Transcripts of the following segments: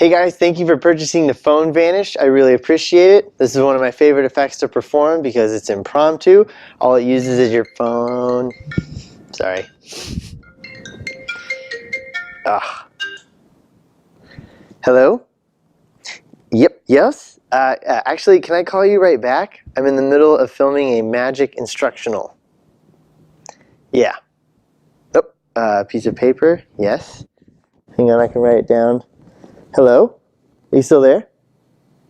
Hey guys, thank you for purchasing the phone vanish. I really appreciate it. This is one of my favorite effects to perform because it's impromptu. All it uses is your phone. Sorry. Hello? Yep, yes? Actually, can I call you right back? I'm in the middle of filming a magic instructional. Yeah. Oh, piece of paper, yes. Hang on, I can write it down. Hello? Are you still there?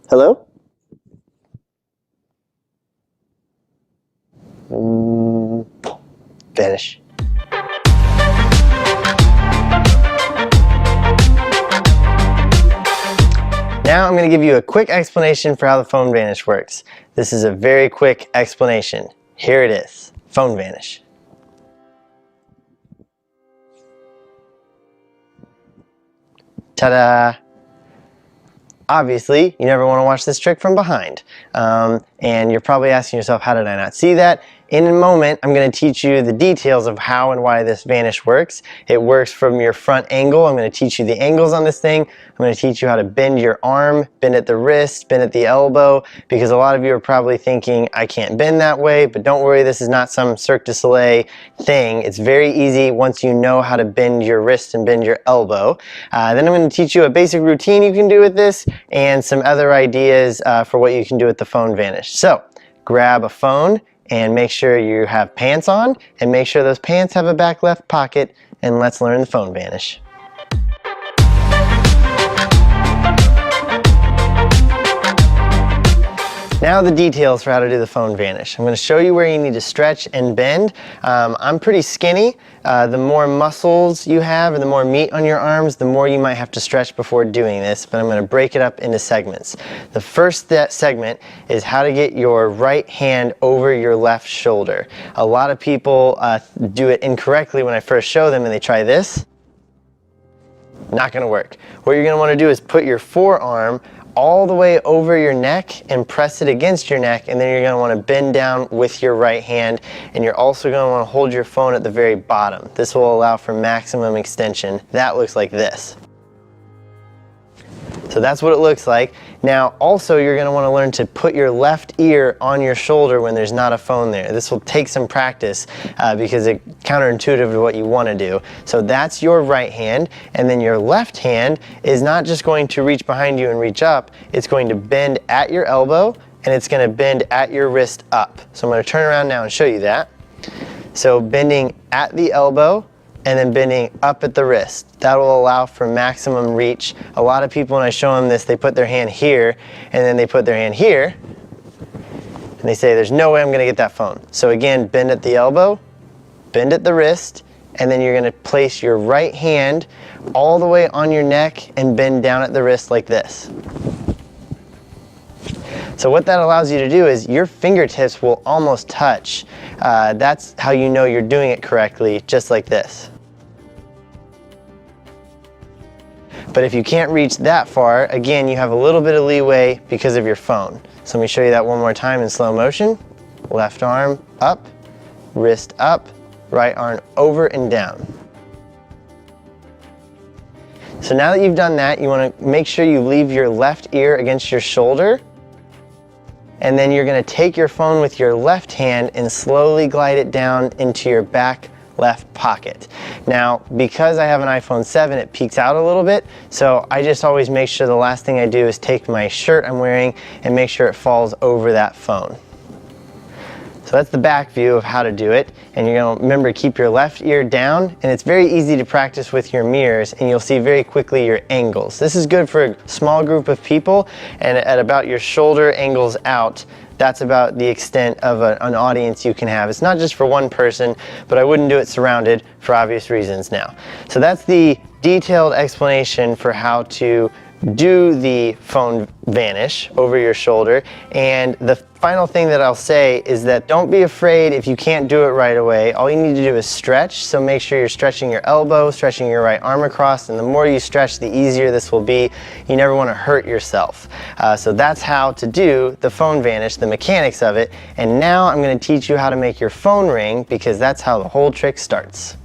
Hello? Vanish. Now I'm going to give you a quick explanation for how the phone vanish works. This is a very quick explanation. Here it is. Phone vanish. Ta-da! Obviously, you never want to watch this trick from behind. And you're probably asking yourself, how did I not see that? In a moment, I'm going to teach you the details of how and why this vanish works. It works from your front angle. I'm going to teach you the angles on this thing. I'm going to teach you how to bend your arm, bend at the wrist, bend at the elbow, because a lot of you are probably thinking, I can't bend that way, but don't worry, this is not some Cirque du Soleil thing. It's very easy once you know how to bend your wrist and bend your elbow. Then I'm going to teach you a basic routine you can do with this and some other ideas for what you can do with the phone vanish. So, grab a phone and make sure you have pants on, and make sure those pants have a back left pocket, and let's learn the phone vanish. Now the details for how to do the phone vanish. I'm going to show you where you need to stretch and bend. I'm pretty skinny. The more muscles you have and the more meat on your arms, the more you might have to stretch before doing this, but I'm going to break it up into segments. The first segment is how to get your right hand over your left shoulder. A lot of people do it incorrectly when I first show them, and they try this. Not going to work. What you're going to want to do is put your forearm all the way over your neck and press it against your neck, and then you're going to want to bend down with your right hand, and you're also going to want to hold your phone at the very bottom. This will allow for maximum extension. That looks like this. So that's what it looks like. Now also you're going to want to learn to put your left ear on your shoulder when there's not a phone there. This will take some practice because it's counterintuitive to what you want to do. So that's your right hand, and then your left hand is not just going to reach behind you and reach up, it's going to bend at your elbow, and it's going to bend at your wrist up. So I'm going to turn around now and show you that. So bending at the elbow, and then bending up at the wrist. That will allow for maximum reach. A lot of people, when I show them this, they put their hand here, and then they put their hand here, and they say, there's no way I'm going to get that phone. So again, bend at the elbow, bend at the wrist, and then you're going to place your right hand all the way on your neck and bend down at the wrist like this. So what that allows you to do is your fingertips will almost touch. That's how you know you're doing it correctly, just like this. But if you can't reach that far, again, you have a little bit of leeway because of your phone. So let me show you that one more time in slow motion. Left arm up, wrist up, right arm over and down. So now that you've done that, you want to make sure you leave your left ear against your shoulder. And then you're going to take your phone with your left hand and slowly glide it down into your back left pocket. Now, because I have an iPhone 7, it peeks out a little bit, so I just always make sure the last thing I do is take my shirt I'm wearing and make sure it falls over that phone. So that's the back view of how to do it, and you're going to remember to keep your left ear down, and it's very easy to practice with your mirrors, and you'll see very quickly your angles. This is good for a small group of people, and at about your shoulder angles out, that's about the extent of an audience you can have. It's not just for one person, but I wouldn't do it surrounded for obvious reasons now. So that's the detailed explanation for how to do the phone vanish over your shoulder. And the final thing that I'll say is that don't be afraid if you can't do it right away. All you need to do is stretch, so make sure you're stretching your elbow, stretching your right arm across, and the more you stretch, the easier this will be. You never want to hurt yourself. So that's how to do the phone vanish, the mechanics of it. And now I'm going to teach you how to make your phone ring, because that's how the whole trick starts.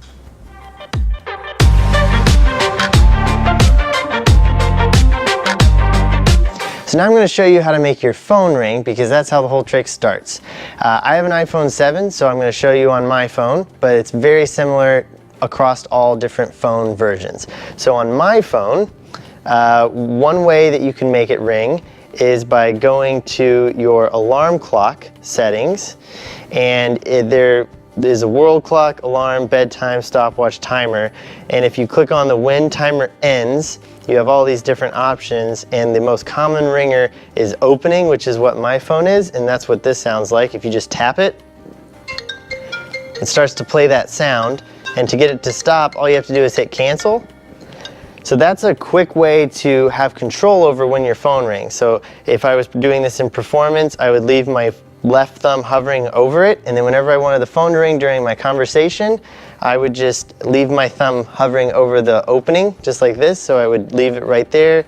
So now I'm going to show you how to make your phone ring, because that's how the whole trick starts. I have an iPhone 7, so I'm going to show you on my phone, but it's very similar across all different phone versions. So on my phone, one way that you can make it ring is by going to your alarm clock settings, and there is a world clock, alarm, bedtime, stopwatch, timer, and if you click on the when timer ends, you have all these different options, and the most common ringer is opening, which is what my phone is, and that's what this sounds like. If you just tap it, it starts to play that sound, and to get it to stop, all you have to do is hit cancel. So that's a quick way to have control over when your phone rings. So if I was doing this in performance, I would leave my left thumb hovering over it, and then whenever I wanted the phone to ring during my conversation, I would just leave my thumb hovering over the opening, just like this. So I would leave it right there,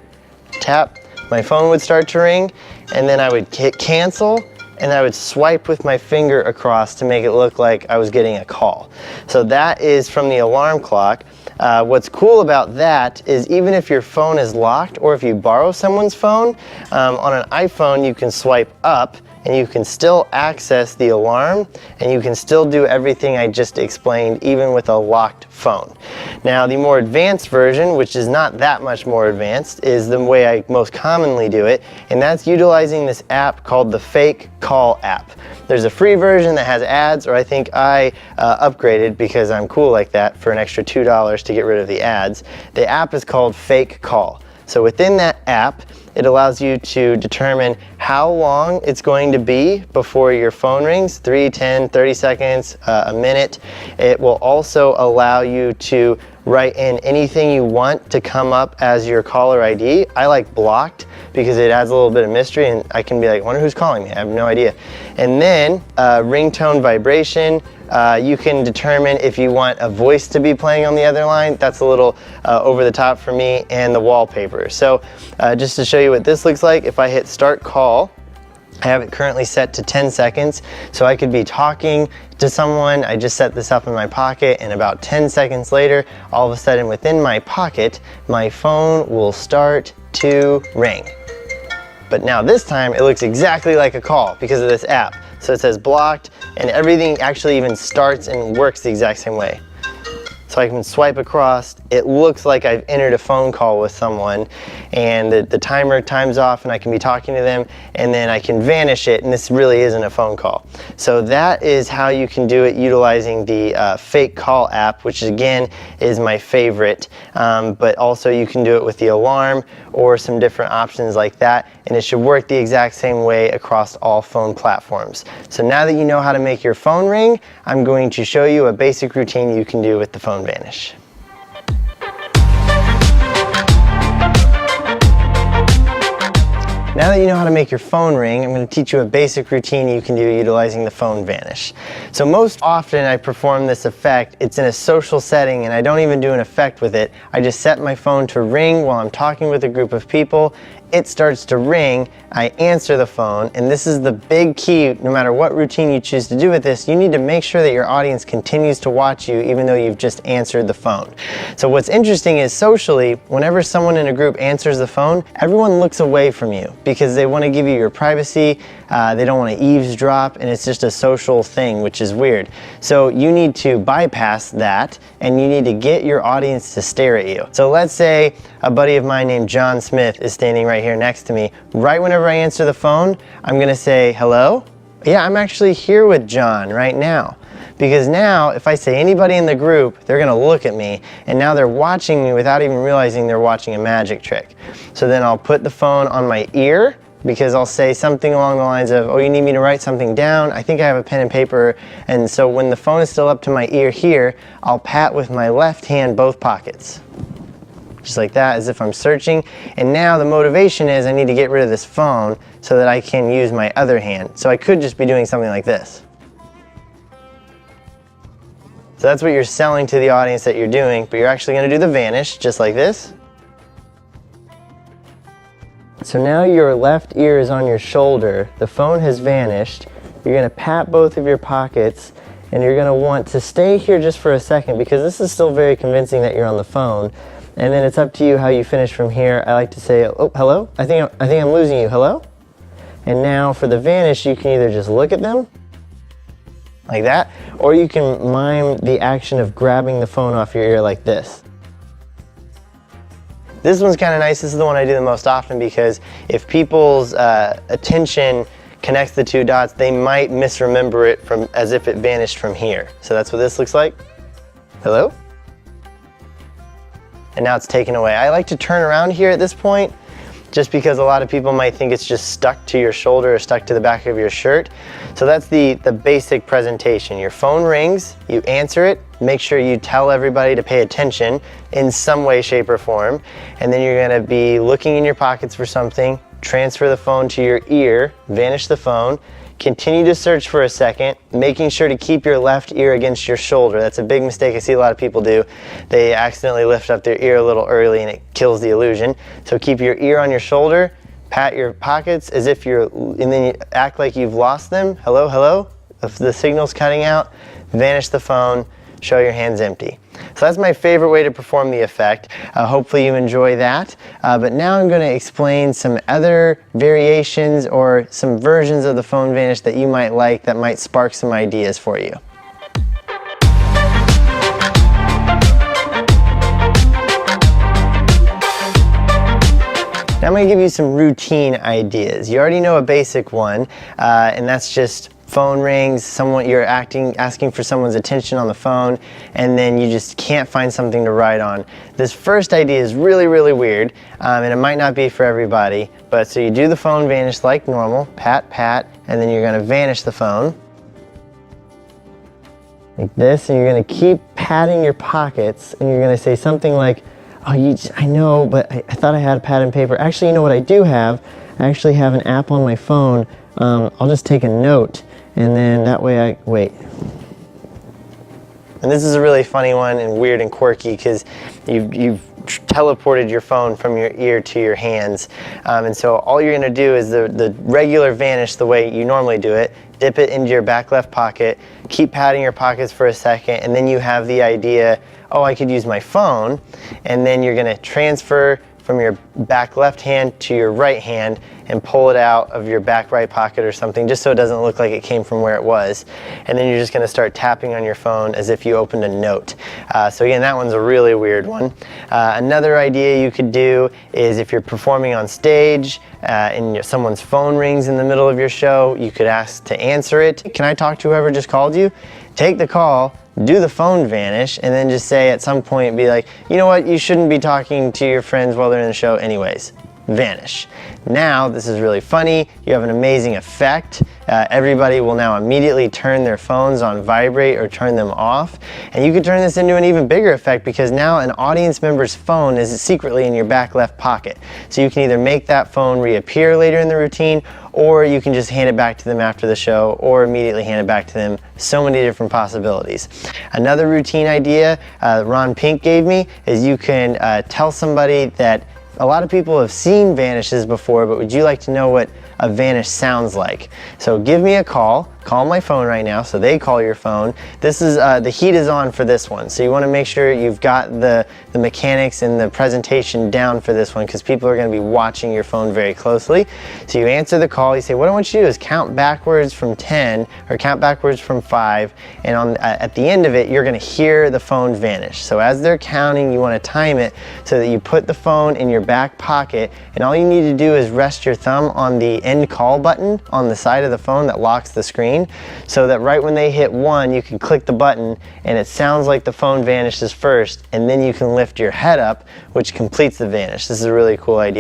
tap, my phone would start to ring, and then I would hit cancel, and I would swipe with my finger across to make it look like I was getting a call. So that is from the alarm clock. What's cool about that is even if your phone is locked, or if you borrow someone's phone, on an iPhone you can swipe up and you can still access the alarm, and you can still do everything I just explained even with a locked phone. Now the more advanced version, which is not that much more advanced, is the way I most commonly do it, and that's utilizing this app called the Fake Call app. There's a free version that has ads, or I think I upgraded because I'm cool like that for an extra $2 to get rid of the ads. The app is called Fake Call. So within that app, it allows you to determine how long it's going to be before your phone rings, 3, 10, 30 seconds, a minute. It will also allow you to write in anything you want to come up as your caller ID. I like blocked because it adds a little bit of mystery, and I can be like, I wonder who's calling me, I have no idea. And then ringtone vibration. You can determine if you want a voice to be playing on the other line. That's a little over the top for me, and the wallpaper. So just to show you what this looks like, if I hit start call, I have it currently set to 10 seconds. So I could be talking to someone, I just set this up in my pocket, and about 10 seconds later, all of a sudden within my pocket, my phone will start to ring. But now this time it looks exactly like a call because of this app. So it says blocked, and everything actually even starts and works the exact same way. So I can swipe across, it looks like I've entered a phone call with someone, and the timer times off and I can be talking to them, and then I can vanish it, and this really isn't a phone call. So that is how you can do it utilizing the Fake Call app, which again is my favorite, but also you can do it with the alarm or some different options like that, and it should work the exact same way across all phone platforms. So now that you know how to make your phone ring, I'm going to show you a basic routine you can do with the phone vanish. Now that you know how to make your phone ring, I'm going to teach you a basic routine you can do utilizing the phone vanish. So most often I perform this effect, it's in a social setting, and I don't even do an effect with it. I just set my phone to ring while I'm talking with a group of people. It starts to ring, I answer the phone, and this is the big key. No matter what routine you choose to do with this, you need to make sure that your audience continues to watch you even though you've just answered the phone. So what's interesting is socially, whenever someone in a group answers the phone, everyone looks away from you because they want to give you your privacy, they don't want to eavesdrop, and it's just a social thing, which is weird. So you need to bypass that, and you need to get your audience to stare at you. So let's say a buddy of mine named John Smith is standing right here next to me. Right whenever I answer the phone, I'm going to say, hello? Yeah, I'm actually here with John right now. Because now, if I say anybody in the group, they're going to look at me, and now they're watching me without even realizing they're watching a magic trick. So then I'll put the phone on my ear, because I'll say something along the lines of, oh, you need me to write something down? I think I have a pen and paper. And so when the phone is still up to my ear here, I'll pat with my left hand both pockets. Just like that, as if I'm searching. And now the motivation is I need to get rid of this phone so that I can use my other hand. So I could just be doing something like this. So that's what you're selling to the audience that you're doing, but you're actually going to do the vanish, just like this. So now your left ear is on your shoulder, the phone has vanished, you're going to pat both of your pockets, and you're going to want to stay here just for a second because this is still very convincing that you're on the phone. And then it's up to you how you finish from here. I like to say, oh, hello? I think I'm losing you, hello? And now for the vanish, you can either just look at them, like that, or you can mime the action of grabbing the phone off your ear like this. This one's kind of nice. This is the one I do the most often because if people's attention connects the two dots, they might misremember it from as if it vanished from here. So that's what this looks like. Hello? And now it's taken away. I like to turn around here at this point just because a lot of people might think it's just stuck to your shoulder or stuck to the back of your shirt. So that's the basic presentation. Your phone rings, you answer it, make sure you tell everybody to pay attention in some way, shape, or form, and then you're gonna be looking in your pockets for something, transfer the phone to your ear, vanish the phone, continue to search for a second, making sure to keep your left ear against your shoulder. That's a big mistake I see a lot of people do. They accidentally lift up their ear a little early and it kills the illusion. So keep your ear on your shoulder, pat your pockets as if and then you act like you've lost them. Hello, hello. If the signal's cutting out, vanish the phone, show your hands empty. So that's my favorite way to perform the effect. Hopefully you enjoy that. But now I'm going to explain some other variations or some versions of the phone vanish that you might like that might spark some ideas for you. Now I'm going to give you some routine ideas. You already know a basic one, and that's just phone rings, you're asking for someone's attention on the phone, and then you just can't find something to write on. This first idea is really, really weird, and it might not be for everybody, but so you do the phone vanish like normal, pat, pat, and then you're gonna vanish the phone. Like this, and you're gonna keep patting your pockets, and you're gonna say something like, oh, I know, but I thought I had a pad and paper. Actually, you know what I do have? I actually have an app on my phone. I'll just take a note. And then that way wait. And this is a really funny one and weird and quirky because you've teleported your phone from your ear to your hands. And so all you're gonna do is the regular vanish the way you normally do it, dip it into your back left pocket, keep patting your pockets for a second, and then you have the idea, oh, I could use my phone, and then you're gonna transfer from your back left hand to your right hand and pull it out of your back right pocket or something just so it doesn't look like it came from where it was. And then you're just going to start tapping on your phone as if you opened a note. So again, that one's a really weird one. Another idea you could do is if you're performing on stage and someone's phone rings in the middle of your show, you could ask to answer it. Can I talk to whoever just called you? Take the call, do the phone vanish, and then just say at some point, be like, you know what, you shouldn't be talking to your friends while they're in the show anyways. Vanish. Now, this is really funny. You have an amazing effect. Everybody will now immediately turn their phones on vibrate or turn them off. And you can turn this into an even bigger effect because now an audience member's phone is secretly in your back left pocket. So you can either make that phone reappear later in the routine, or you can just hand it back to them after the show, or immediately hand it back to them. So many different possibilities. Another routine idea Ron Pink gave me is you can tell somebody that a lot of people have seen vanishes before, but would you like to know what a vanish sounds like? So give me a call my phone right now, so they call your phone. This is, the heat is on for this one, so you wanna make sure you've got the mechanics and the presentation down for this one because people are gonna be watching your phone very closely. So you answer the call, you say, what I want you to do is count backwards from 10 or count backwards from 5, and at the end of it, you're gonna hear the phone vanish. So as they're counting, you wanna time it so that you put the phone in your back pocket, and all you need to do is rest your thumb on the end call button on the side of the phone that locks the screen, so that right when they hit 1, you can click the button and it sounds like the phone vanishes first, and then you can lift your head up, which completes the vanish. This is a really cool idea.